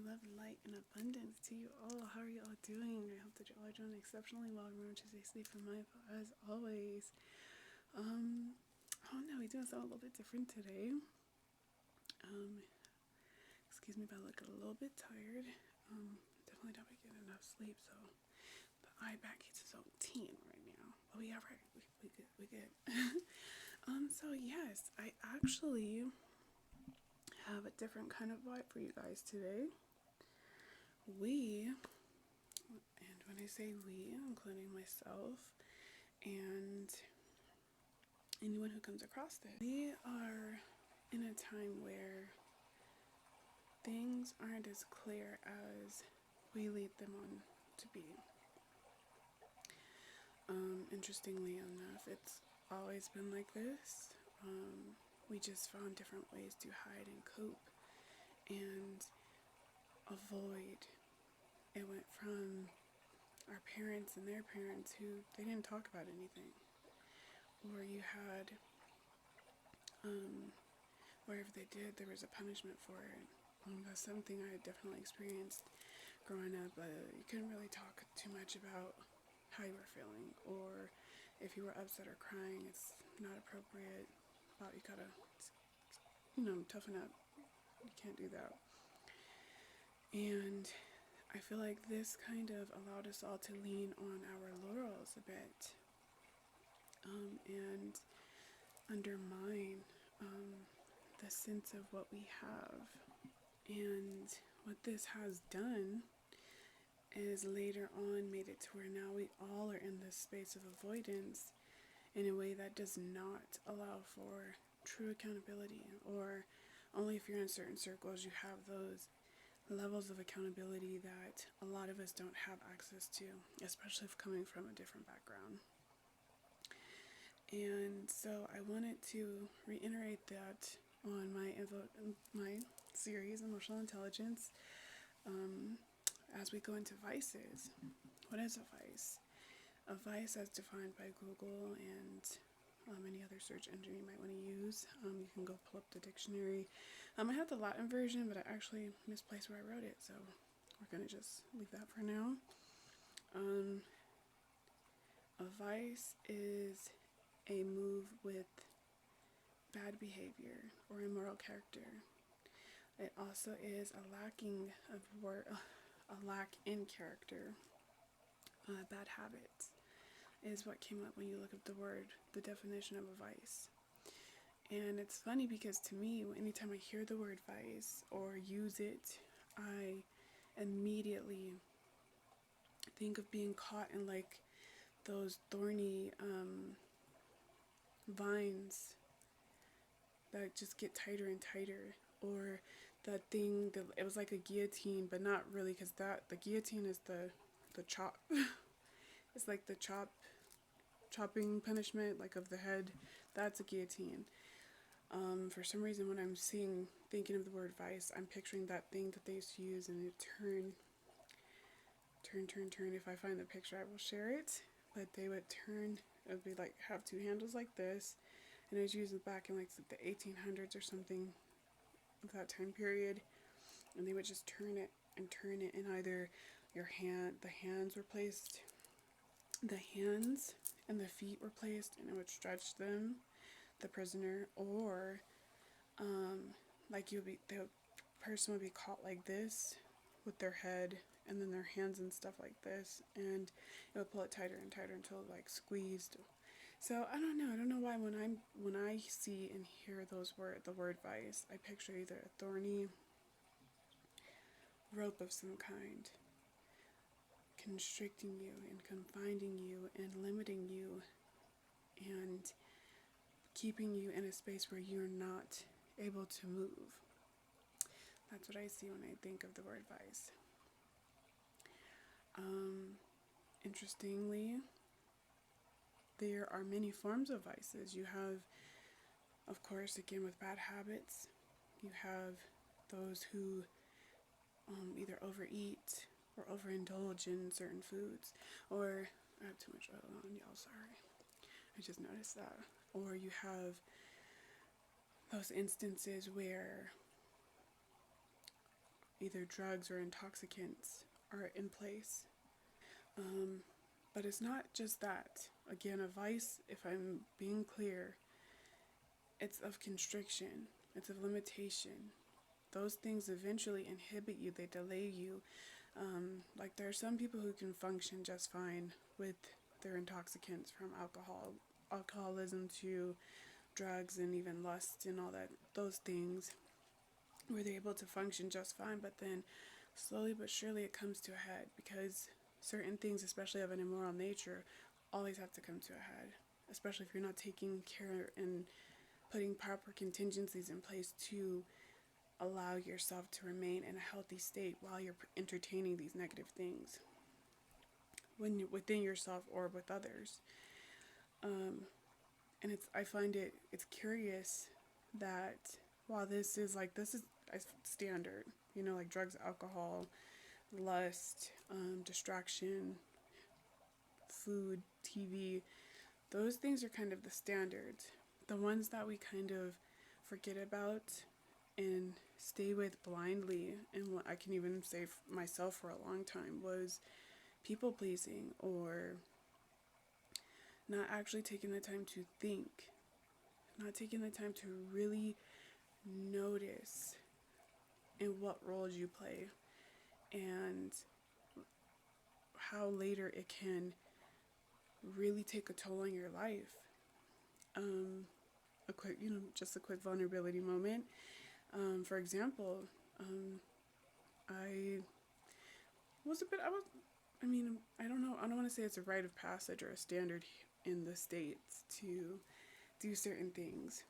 love, light, and abundance to you all. How are you all doing? I hope that you all are doing exceptionally well. Remember to stay safe and mindful as always. Oh no, we're doing something a little bit different today. Excuse me if I look a little bit tired. Definitely don't get enough sleep, so the eye back hits its own teen right now. But we alright. We good. We good. So yes, I actually have a different kind of vibe for you guys today. We, and when I say we, including myself and anyone who comes across this, we are in a time where things aren't as clear as we lead them on to be. Interestingly enough, it's always been like this. We just found different ways to hide and cope and avoid. It went from our parents and their parents who they didn't talk about anything, or you had wherever they did there was a punishment for it. That's something I had definitely experienced growing up. You couldn't really talk too much about how you were feeling, or if you were upset or crying, it's not appropriate. Well, you gotta toughen up. You can't do that. And I feel like this kind of allowed us all to lean on our laurels a bit, and undermine the sense of what we have. And what this has done is later on made it to where now we all are in this space of avoidance in a way that does not allow for true accountability, or only if you're in certain circles you have those levels of accountability that a lot of us don't have access to, especially if coming from a different background. And so I wanted to reiterate that on my series, Emotional Intelligence, as we go into vices. What is a vice? A vice, as defined by Google and any other search engine you might want to use. You can go pull up the dictionary. I have the Latin version, but I actually misplaced where I wrote it, so we're going to just leave that for now. A vice is a move with bad behavior or immoral character. It also is a lack in character. Bad habits is what came up when you look at the definition of a vice. And it's funny because to me, anytime I hear the word vice or use it, I immediately think of being caught in like those thorny vines that just get tighter and tighter, or that thing that it was like a guillotine, but not really, because the guillotine is the chop. It's like the chopping punishment, like of the head. That's a guillotine. For some reason, when I'm thinking of the word vice, I'm picturing that thing that they used to use, and it turn. If I find the picture, I will share it. But they would turn. It would be like have two handles like this, and it was used back in like the 1800s or something of that time period. And they would just turn it, and either the hands and the feet were placed, and it would stretch them, the prisoner, or like the person would be caught like this with their head and then their hands and stuff like this, and it would pull it tighter and tighter until it like squeezed. So I don't know why when I see and hear the word vice, I picture either a thorny rope of some kind constricting you and confining you and limiting you and keeping you in a space where you're not able to move. That's what I see when I think of the word vice. Interestingly, there are many forms of vices. You have, of course, again with bad habits, you have those who either overeat or overindulge in certain foods, or I have too much oil on, y'all, sorry. I just noticed that. Or you have those instances where either drugs or intoxicants are in place. Um, but it's not just that. Again, a vice, if I'm being clear, it's of constriction, it's of limitation. Those things eventually inhibit you, they delay you. Like there are some people who can function just fine with their intoxicants, from alcoholism to drugs and even lust and all that, those things, where they're able to function just fine, but then slowly but surely it comes to a head because certain things, especially of an immoral nature, always have to come to a head, especially if you're not taking care and putting proper contingencies in place to allow yourself to remain in a healthy state while you're entertaining these negative things when within yourself or with others. And I find it's curious that while this is a standard, like drugs, alcohol, lust, distraction, food, TV, those things are kind of the standards. The ones that we kind of forget about and stay with blindly, and what I can even say myself for a long time, was people pleasing, or not actually taking the time to think, not taking the time to really notice in what roles you play and how later it can really take a toll on your life. A quick, just a quick vulnerability moment. For example, I was a bit, I was, I mean, I don't know, I don't want to say it's a rite of passage or a standard in the States to do certain things.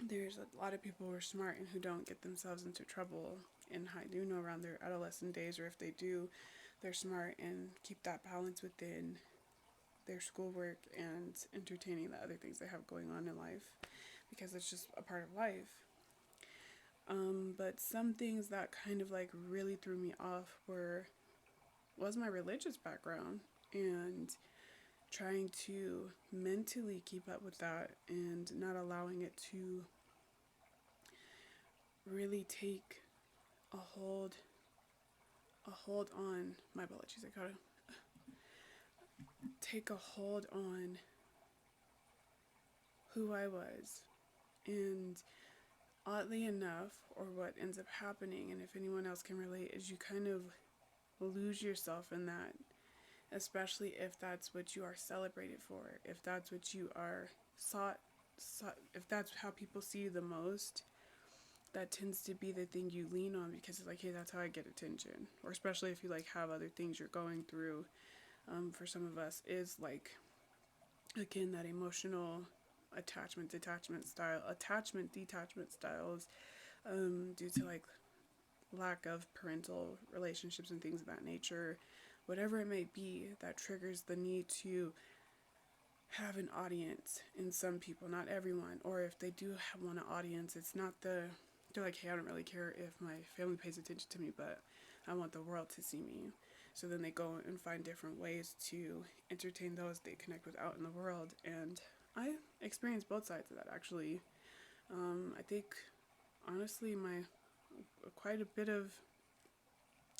There's a lot of people who are smart and who don't get themselves into trouble in high noon around their adolescent days, or if they do, they're smart and keep that balance within their schoolwork and entertaining the other things they have going on in life, because it's just a part of life. But some things that kind of like really threw me off was my religious background, and trying to mentally keep up with that and not allowing it to really take a hold on my apologies. I gotta take a hold on who I was. And oddly enough, or what ends up happening, and if anyone else can relate, is you kind of lose yourself in that, especially if that's what you are celebrated for, if that's what you are sought, if that's how people see you the most. That tends to be the thing you lean on, because it's like, hey, that's how I get attention. Or especially if you like have other things you're going through. For some of us, is like, again, that emotional detachment detachment styles, due to like lack of parental relationships and things of that nature, whatever it may be, that triggers the need to have an audience in some people, not everyone. Or if they do want an audience, it's not they're like, hey, I don't really care if my family pays attention to me, but I want the world to see me. So then they go and find different ways to entertain those they connect with out in the world. And I experienced both sides of that, actually. I think, honestly, quite a bit of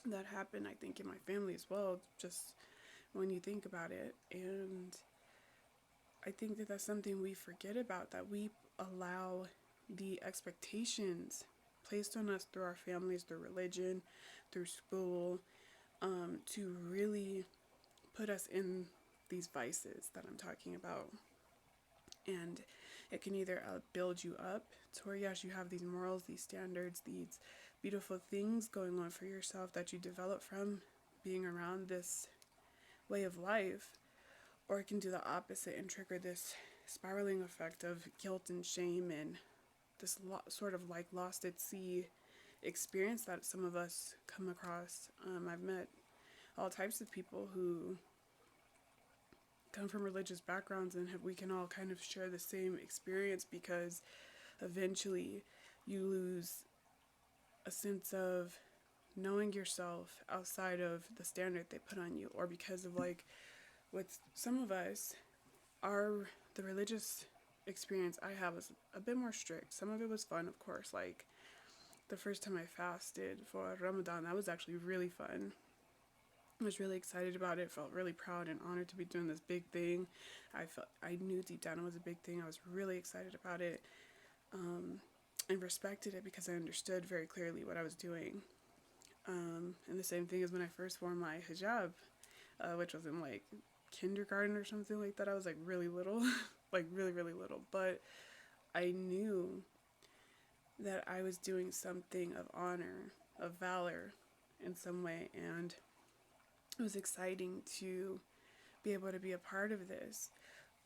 that happened, I think, in my family as well, just when you think about it. And I think that that's something we forget about, that we allow the expectations placed on us through our families, through religion, through school, to really put us in these vices that I'm talking about. And it can either build you up to where, yes, you have these morals, these standards, these beautiful things going on for yourself that you develop from being around this way of life, or it can do the opposite and trigger this spiraling effect of guilt and shame, and this sort of like lost at sea experience that some of us come across. I've met all types of people who come from religious backgrounds, and we can all kind of share the same experience, because eventually you lose a sense of knowing yourself outside of the standard they put on you, or because of like, with some of us, the religious experience I have was a bit more strict. Some of it was fun, of course, like the first time I fasted for Ramadan. That was actually really fun. I was really excited about it. Felt really proud and honored to be doing this big thing. I knew deep down it was a big thing. I was really excited about it, and respected it because I understood very clearly what I was doing. And the same thing as when I first wore my hijab, which was in like kindergarten or something like that. I was like really little, like really, really little. But I knew that I was doing something of honor, of valor in some way. And it was exciting to be able to be a part of this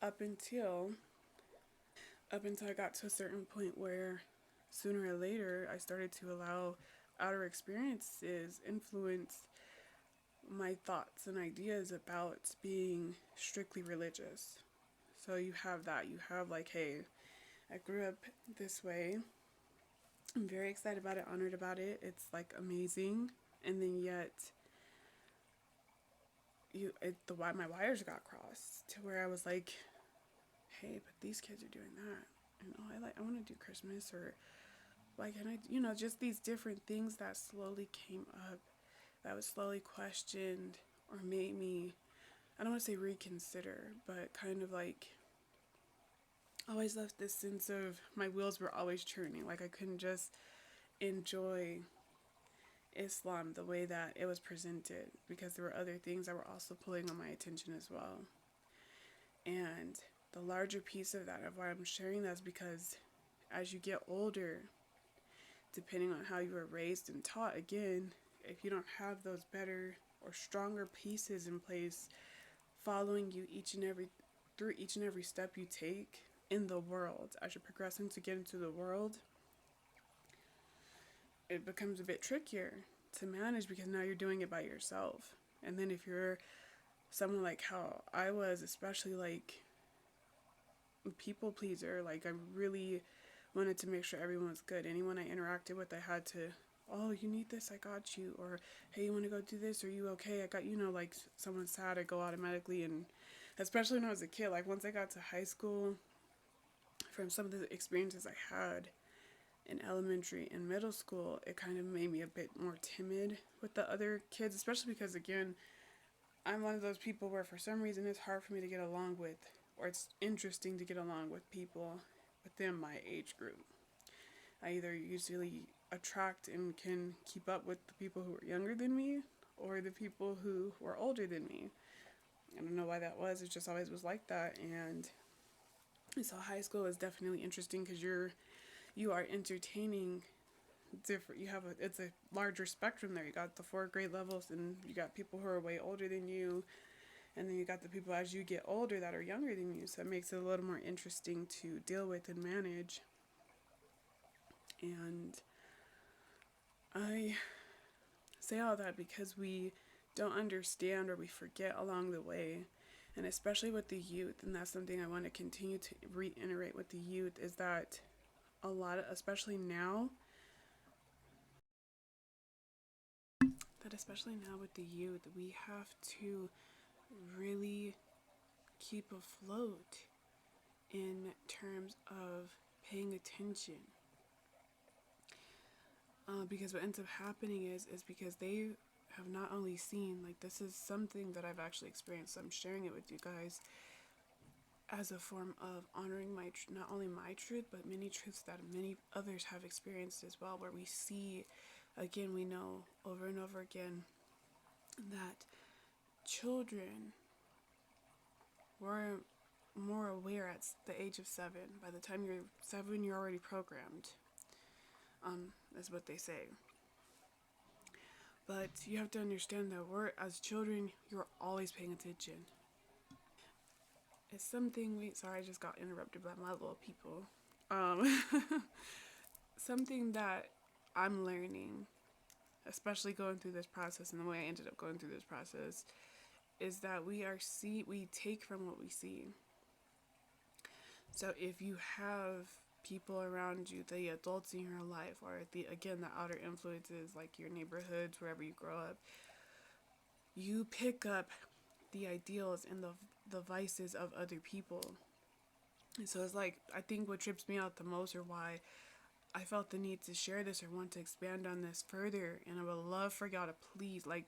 up until I got to a certain point where sooner or later I started to allow outer experiences influence my thoughts and ideas about being strictly religious. So you have that. You have like, hey, I grew up this way. I'm very excited about it, honored about it. It's like amazing. And then yet my wires got crossed to where I was like, hey, but these kids are doing that. And I want to do Christmas, or why can't I, just these different things that slowly came up, that was slowly questioned or made me, I don't want to say reconsider, but kind of like always left this sense of my wheels were always churning. Like I couldn't just enjoy Islam the way that it was presented, because there were other things that were also pulling on my attention as well. And the larger piece of that, of why I'm sharing that, is because as you get older, depending on how you were raised and taught, again, if you don't have those better or stronger pieces in place following you through each and every step you take in the world, as you're progressing to get into the world, it becomes a bit trickier to manage, because now you're doing it by yourself. And then if you're someone like how I was, especially like people pleaser, like I really wanted to make sure everyone was good. Anyone I interacted with, I had to, oh, you need this, I got you. Or, hey, you want to go do this? Are you okay? I got, like someone's sad, I go automatically. And especially when I was a kid, like once I got to high school, from some of the experiences I had in elementary and middle school, it kind of made me a bit more timid with the other kids, especially because, again, I'm one of those people where for some reason it's hard for me to get along with, or it's interesting to get along with people within my age group. I either usually attract and can keep up with the people who are younger than me, or the people who were older than me. I don't know why that was. It just always was like that. And so high school is definitely interesting because you are entertaining different. It's a larger spectrum there. You got the 4 grade levels, and you got people who are way older than you, and then you got the people as you get older that are younger than you. So it makes it a little more interesting to deal with and manage. And I say all that because we don't understand, or we forget along the way, and especially with the youth. And that's something I want to continue to reiterate with the youth, is that a lot of, especially now with the youth, we have to really keep afloat in terms of paying attention. Because what ends up happening is because they have not only seen, like, this is something that I've actually experienced, so I'm sharing it with you guys as a form of honoring not only my truth, but many truths that many others have experienced as well, where we see, again, we know over and over again that children were more aware at the age of 7. By the time you're 7, you're already programmed. Is what they say. But you have to understand that as children, you're always paying attention. It's something sorry, I just got interrupted by my little people. Something that I'm learning, especially going through this process, and the way I ended up going through this process, is that we take from what we see. So if you have people around you, the adults in your life, or the outer influences, like your neighborhoods, wherever you grow up, you pick up the ideals and the vices of other people. And so it's like, I think what trips me out the most, or why I felt the need to share this or want to expand on this further, and I would love for y'all to please like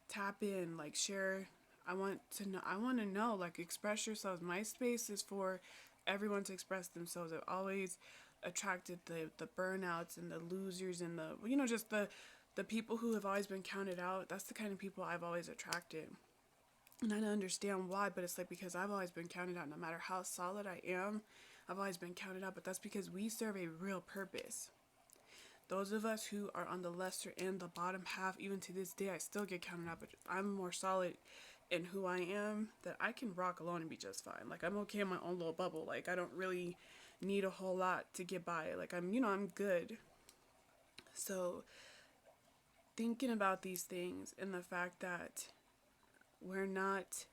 tap in, like share. I want to know, like express yourselves. My space is for everyone to express themselves. I've always attracted the burnouts and the losers and the just the people who have always been counted out. That's the kind of people I've always attracted. And I don't understand why, but it's like because I've always been counted out no matter how solid I am. I've always been counted out, but that's because we serve a real purpose. Those of us who are on the lesser end, the bottom half, even to this day, I still get counted out, but I'm more solid in who I am that I can rock alone and be just fine. Like, I'm okay in my own little bubble. Like, I don't really need a whole lot to get by. Like, I'm good. So, thinking about these things and the fact that we're not,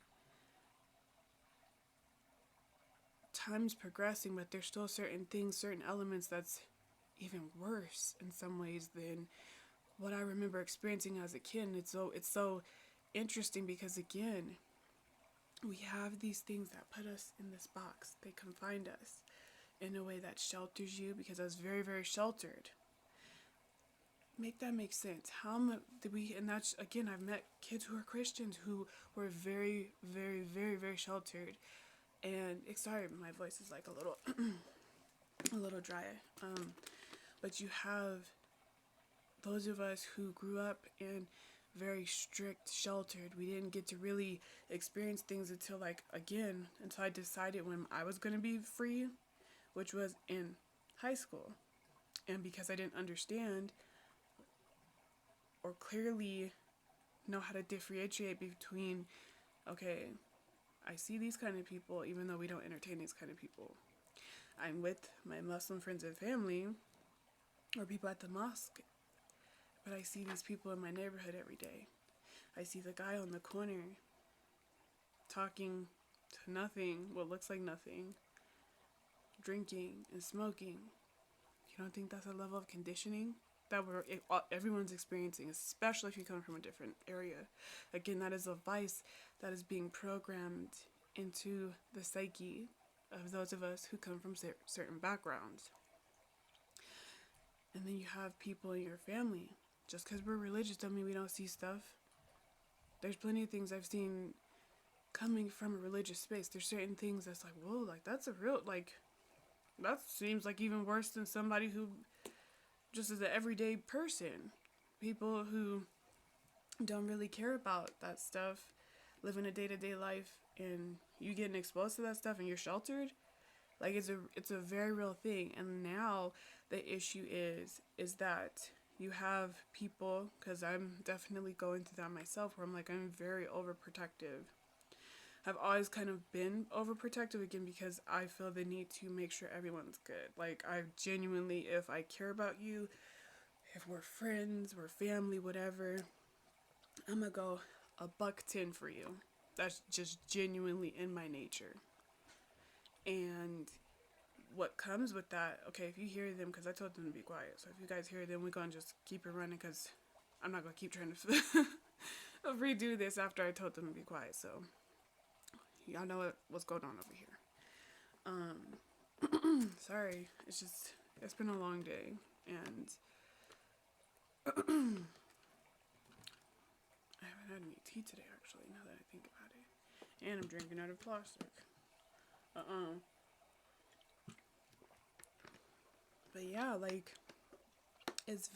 time's progressing, but there's still certain things, certain elements that's even worse in some ways than what I remember experiencing as a kid. And it's so interesting because again, we have these things that put us in this box. They confine us in a way that shelters you because I was very, very sheltered. Make that make sense. How much did we, and that's, again, I've met kids who are Christians who were very, very, very, very sheltered. And sorry, my voice is like a little, a little dry. But you have those of us who grew up in very strict, sheltered. We didn't get to really experience things until, like, again, until I decided when I was going to be free, which was in high school. And because I didn't understand or clearly know how to differentiate between, okay, I see these kind of people even though we don't entertain these kind of people. I'm with my Muslim friends and family or people at the mosque, but I see these people in my neighborhood every day. I see the guy on the corner talking to nothing, what looks like nothing, drinking and smoking. You don't think that's a level of conditioning that everyone's experiencing, especially if you come from a different area? Again, that is a vice that is being programmed into the psyche of those of us who come from certain backgrounds. And then you have people in your family. Just because we're religious doesn't mean we don't see stuff. There's plenty of things I've seen coming from a religious space. There's certain things that's like, whoa, like that's a real, like, that seems like even worse than somebody who just is an everyday person. People who don't really care about that stuff, living a day-to-day life, and you getting exposed to that stuff and you're sheltered. Like, it's a very real thing. And now the issue is that you have people, because I'm definitely going through that myself, where I'm like, I'm very overprotective. I've always kind of been overprotective, again, because I feel the need to make sure everyone's good. Like, I genuinely, if I care about you, if we're friends, we're family, whatever, I'm gonna go $110 for you. That's just genuinely in my nature. And what comes with that, okay, if you hear them, because I told them to be quiet, so if you guys hear them, we're going to just keep it running, because I'm not going to keep trying to redo this after I told them to be quiet, so y'all know what's going on over here. Sorry, it's been a long day, and I haven't had any tea today, actually, now that I think about it, and I'm drinking out of plastic. But yeah, like, it's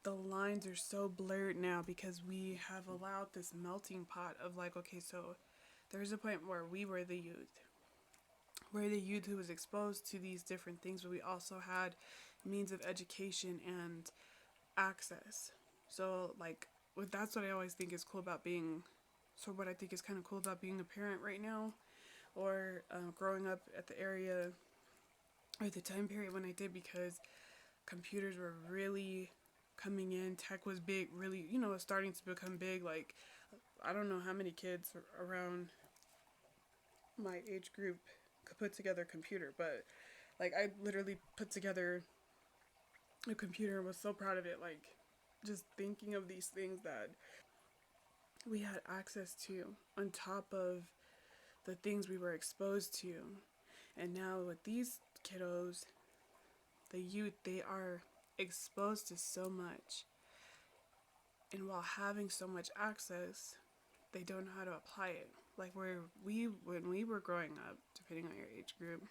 the lines are so blurred now because we have allowed this melting pot of, like, okay, so there's a point where we were the youth. We're the youth who was exposed to these different things, but we also had means of education and access. So, like, that's what I always think is cool about what I think is kind of cool about being a parent right now, or growing up at the area or the time period when I did, because computers were really coming in. Tech was big, really, starting to become big. Like, I don't know how many kids around my age group could put together a computer, but, like, I literally put together a computer and was so proud of it. Like, just thinking of these things that we had access to on top of the things we were exposed to. And now with these kiddos, the youth, they are exposed to so much, and while having so much access, they don't know how to apply it. Like when we were growing up, depending on your age group,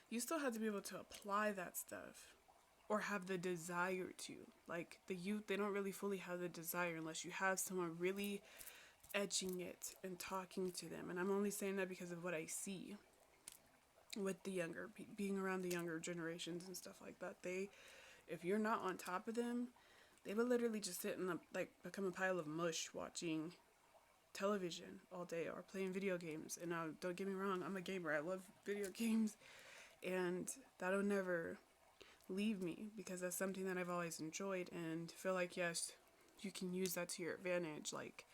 you still had to be able to apply that stuff or have the desire to. Like the youth, they don't really fully have the desire unless you have someone really etching it and talking to them. And I'm only saying that because of what I see with the younger, being around the younger generations and stuff like that. They, if you're not on top of them, they would literally just sit and like become a pile of mush watching television all day or playing video games. And now, don't get me wrong, I'm a gamer. I love video games, and that'll never leave me because that's something that I've always enjoyed and feel like, yes, you can use that to your advantage. Like,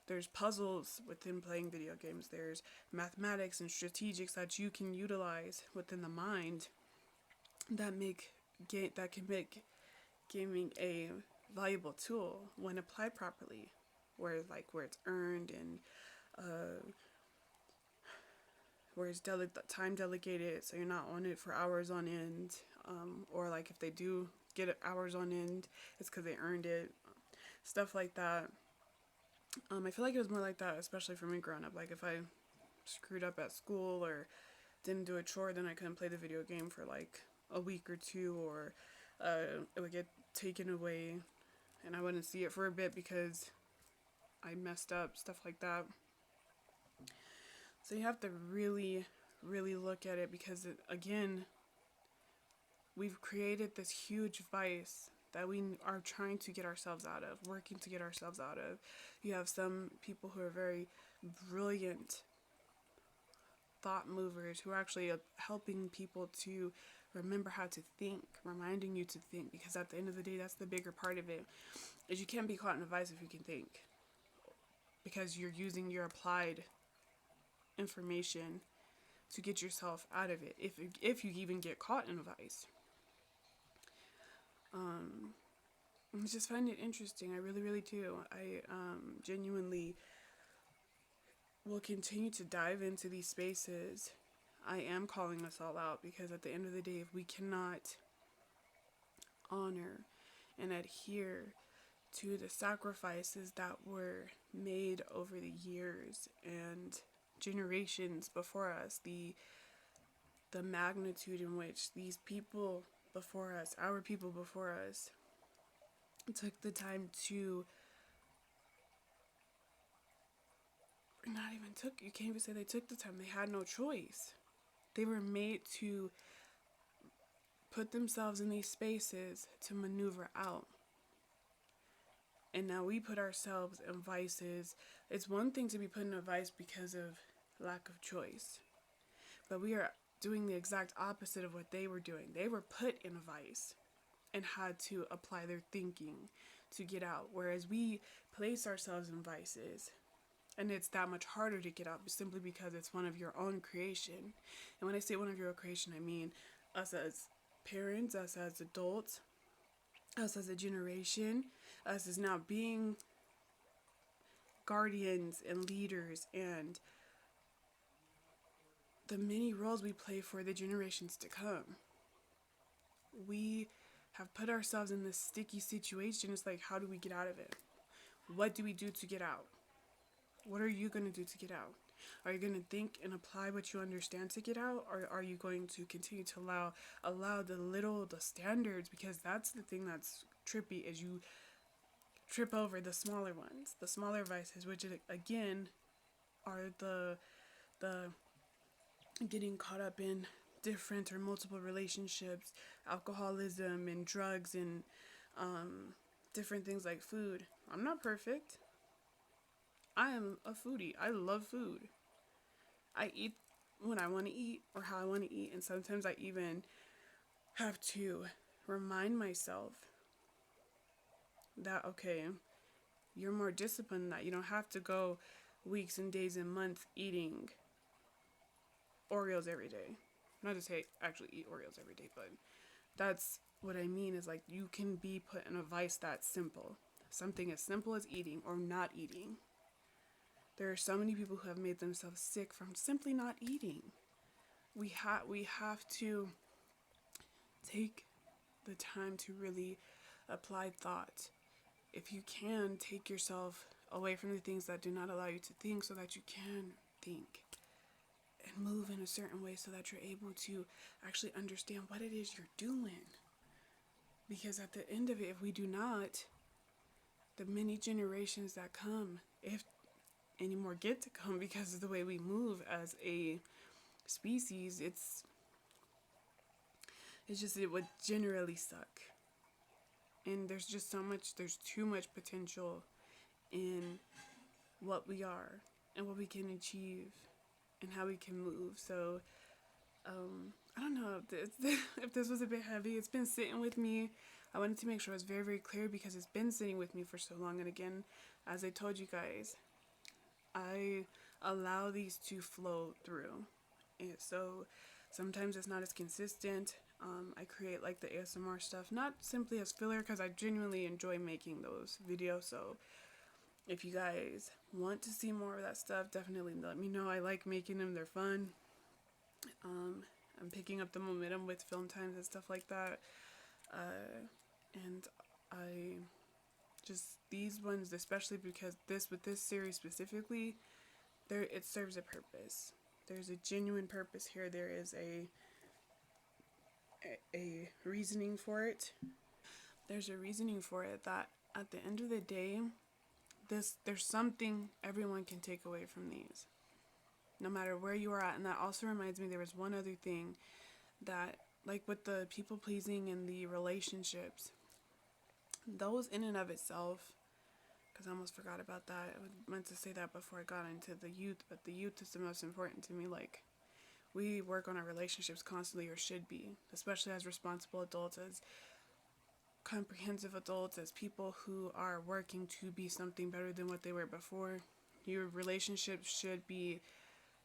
there's puzzles within playing video games. There's mathematics and strategics that you can utilize within the mind that can make gaming a valuable tool when applied properly, where it's earned and where it's time delegated, so you're not on it for hours on end, or like if they do get it hours on end, it's because they earned it, stuff like that. I feel like it was more like that, especially for me growing up. Like if I screwed up at school or didn't do a chore, then I couldn't play the video game for like a week or two, or it would get taken away and I wouldn't see it for a bit because I messed up, stuff like that. So you have to really, really look at it because, again, we've created this huge vice that we are trying to get ourselves out of, working to get ourselves out of. You have some people who are very brilliant thought movers who are actually helping people to remember how to think, reminding you to think, because at the end of the day, that's the bigger part of it, is you can't be caught in a vice if you can think, because you're using your applied information to get yourself out of it, if you even get caught in a vice. I just find it interesting. I really, really do. I genuinely will continue to dive into these spaces. I am calling us all out because at the end of the day, if we cannot honor and adhere to the sacrifices that were made over the years and generations before us, the magnitude in which these people before us, our people before us, took the time to, not even took, you can't even say they took the time, they had no choice. They were made to put themselves in these spaces to maneuver out. And now we put ourselves in vices. It's one thing to be put in a vice because of lack of choice, but we are doing the exact opposite of what they were doing. They were put in a vice and had to apply their thinking to get out, whereas we place ourselves in vices and it's that much harder to get out simply because it's one of your own creation. And when I say one of your own creation, I mean us as parents, us as adults, us as a generation, us as now being guardians and leaders, and the many roles we play for the generations to come. We have put ourselves in this sticky situation. It's like, how do we get out of it? What do we do to get out? What are you going to do to get out? Are you going to think and apply what you understand to get out? Or are you going to continue to allow the standards? Because that's the thing that's trippy, is you trip over the smaller ones, the smaller vices, which again are the getting caught up in different or multiple relationships, alcoholism and drugs, and different things like food. I'm not perfect. I am a foodie. I love food. I eat when I want to eat or how I want to eat, and sometimes I even have to remind myself that, okay, you're more disciplined than that. You don't have to go weeks and days and months eating Oreos every day. Not to say actually eat Oreos every day, but that's what I mean, is like you can be put in a vice that's simple. Something as simple as eating or not eating. There are so many people who have made themselves sick from simply not eating. We have to take the time to really apply thought. If you can, take yourself away from the things that do not allow you to think so that you can think and move in a certain way so that you're able to actually understand what it is you're doing. Because at the end of it, if we do not, the many generations that come, if any more get to come because of the way we move as a species, it would generally suck. And there's just there's too much potential in what we are and what we can achieve and how we can move. So I don't know if this was a bit heavy. It's been sitting with me. I wanted to make sure it was very, very clear because it's been sitting with me for so long. And again, as I told you guys, I allow these to flow through. And so sometimes it's not as consistent. I create like the ASMR stuff, not simply as filler because I genuinely enjoy making those videos. So if you guys want to see more of that stuff, definitely let me know. I like making them. They're fun. I'm picking up the momentum with film times and stuff like that. And I just, these ones, especially because with this series specifically, it serves a purpose. There's a genuine purpose here. There is a reasoning for it. There's a reasoning for it that at the end of the day, there's something everyone can take away from these, no matter where you are at. And that also reminds me, there was one other thing that, like with the people pleasing and the relationships, those in and of itself, because I almost forgot about that. I meant to say that before I got into the youth, but the youth is the most important to me. Like, we work on our relationships constantly, or should be, especially as responsible adults, as comprehensive adults, as people who are working to be something better than what they were before. Your relationships should be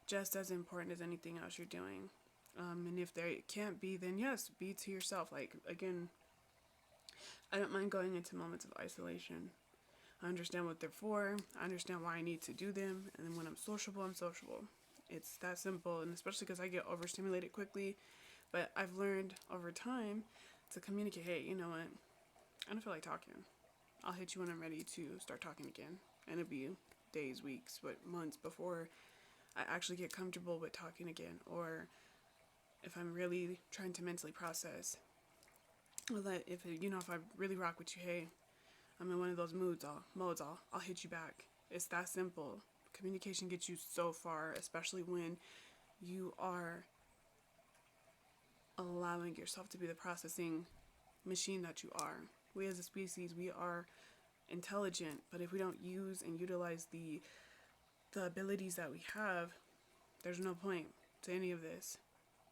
just as important as anything else you're doing. And if they can't be, then yes, be to yourself. Like, again, I don't mind going into moments of isolation. I understand what they're for. I understand why I need to do them. And then when I'm sociable, I'm sociable. It's that simple. And especially because I get overstimulated quickly. But I've learned over time to communicate, hey, you know what? I don't feel like talking. I'll hit you when I'm ready to start talking again. And it'll be days, weeks, months before I actually get comfortable with talking again. Or if I'm really trying to mentally process, if I really rock with you, hey, I'm in one of those modes, I'll hit you back. It's that simple. Communication gets you so far, especially when you are allowing yourself to be the processing machine that you are. We as a species, we are intelligent, but if we don't use and utilize the abilities that we have, there's no point to any of this.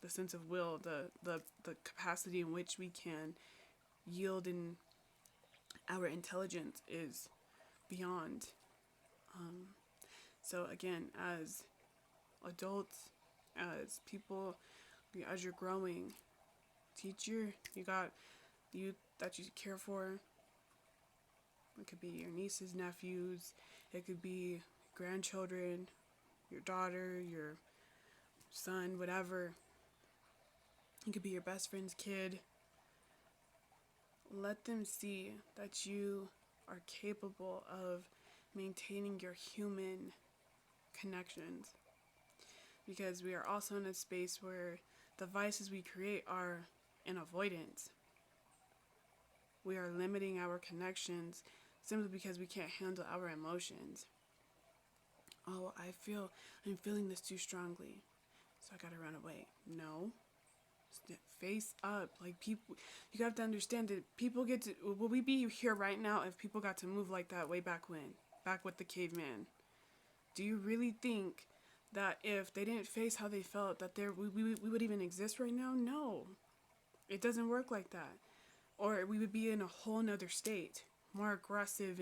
The sense of will, the capacity in which we can yield in our intelligence is beyond. So again, as adults, as people, as you're growing, you got the youth that you care for. It could be your nieces, nephews, it could be grandchildren, your daughter, your son, whatever. It could be your best friend's kid. Let them see that you are capable of maintaining your human connections. Because we are also in a space where the vices we create are in avoidance. We are limiting our connections simply because we can't handle our emotions. Oh, I'm feeling this too strongly, so I gotta run away. No. Face up. Like, people, you have to understand that people will we be here right now if people got to move like that way back when? Back with the caveman. Do you really think that if they didn't face how they felt, that we would even exist right now? No. It doesn't work like that. Or we would be in a whole nother state, more aggressive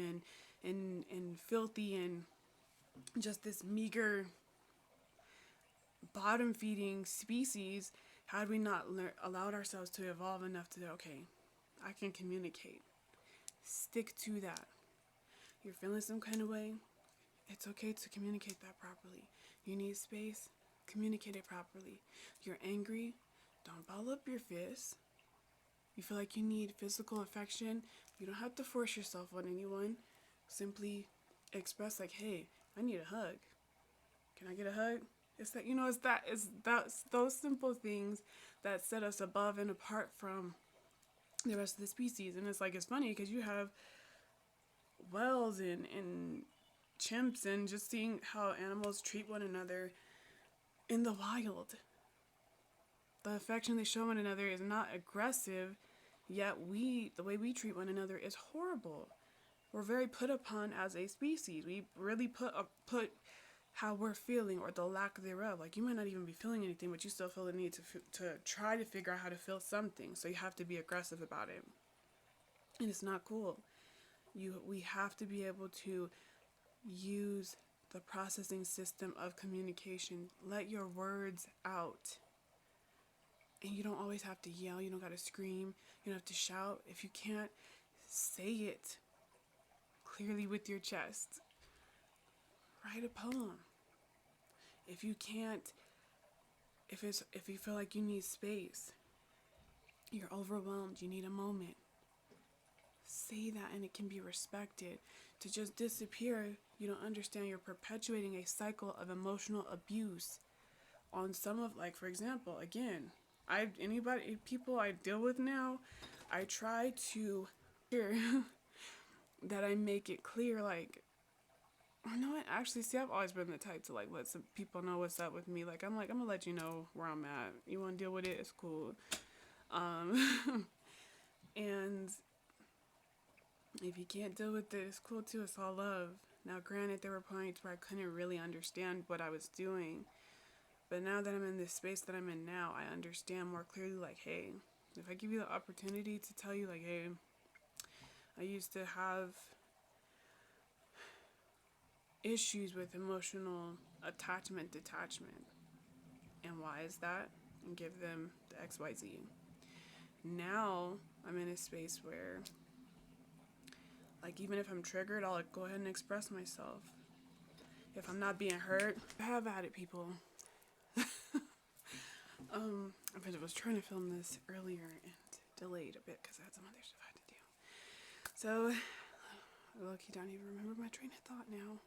and filthy and just this meager bottom feeding species had we not allowed ourselves to evolve enough to, okay, I can communicate. Stick to that. You're feeling some kind of way, it's okay to communicate that properly. You need space, communicate it properly. You're angry, don't ball up your fists. You feel like you need physical affection, you don't have to force yourself on anyone. Simply express like, hey, I need a hug. Can I get a hug? It's that, it's those simple things that set us above and apart from the rest of the species. And it's like, it's funny because you have whales and chimps, and just seeing how animals treat one another in the wild. The affection they show one another is not aggressive, yet the way we treat one another is horrible. We're very put upon as a species. We really put how we're feeling, or the lack thereof. Like, you might not even be feeling anything, but you still feel the need to try to figure out how to feel something. So you have to be aggressive about it, and it's not cool. We have to be able to use the processing system of communication. Let your words out. And you don't always have to yell. You don't got to scream. You don't have to shout. If you can't, say it clearly with your chest. Write a poem. If you can't, if you feel like you need space, you're overwhelmed, you need a moment, say that, and it can be respected. To just disappear, you don't understand, you're perpetuating a cycle of emotional abuse on some of, like, for example, again, people I deal with now, I try to that I make it clear, like, I know what, actually, see, I've always been the type to, like, let some people know what's up with me. Like, I'm gonna let you know where I'm at. You want to deal with it? It's cool. And if you can't deal with it, it's cool too. It's all love. Now, granted, there were points where I couldn't really understand what I was doing. But now that I'm in this space that I'm in now, I understand more clearly, like, hey, if I give you the opportunity to tell you, like, hey, I used to have issues with emotional detachment. And why is that? And give them the XYZ. Now I'm in a space where, like, even if I'm triggered, I'll, like, go ahead and express myself. If I'm not being hurt, have at it, people. I was trying to film this earlier and delayed a bit because I had some other stuff I had to do. So, low-key don't even remember my train of thought now.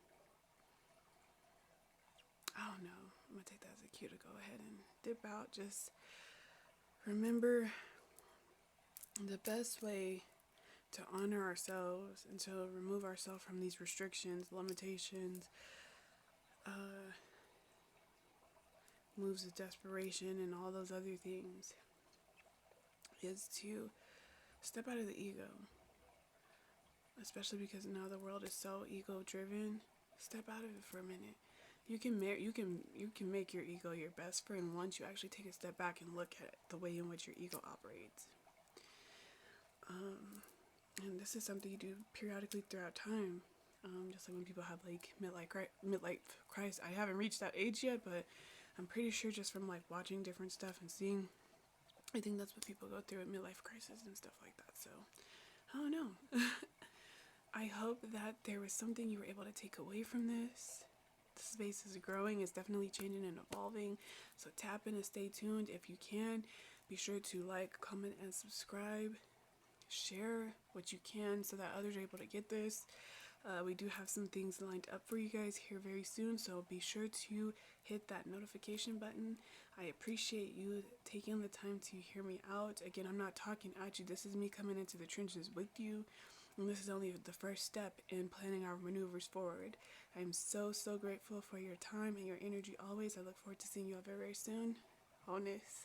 I don't know. I'm gonna take that as a cue to go ahead and dip out. Just remember, the best way to honor ourselves and to remove ourselves from these restrictions, limitations, moves of desperation, and all those other things, is to step out of the ego. Especially because now the world is so ego driven. Step out of it for a minute. You can make your ego your best friend once you actually take a step back and look at the way in which your ego operates. And this is something you do periodically throughout time. Just like when people have, like, midlife crisis. I haven't reached that age yet, but I'm pretty sure just from, like, watching different stuff and seeing, I think that's what people go through at midlife crisis and stuff like that. So, I don't know. I hope that there was something you were able to take away from this. The space is growing, it's definitely changing and evolving. So tap in and stay tuned if you can. Be sure to like, comment, and subscribe. Share what you can so that others are able to get this. We do have some things lined up for you guys here very soon, so be sure to hit that notification button. I appreciate you taking the time to hear me out. Again, I'm not talking at you. This is me coming into the trenches with you, and this is only the first step in planning our maneuvers forward. I'm so grateful for your time and your energy always. I look forward to seeing you all very, very soon. Wholinis.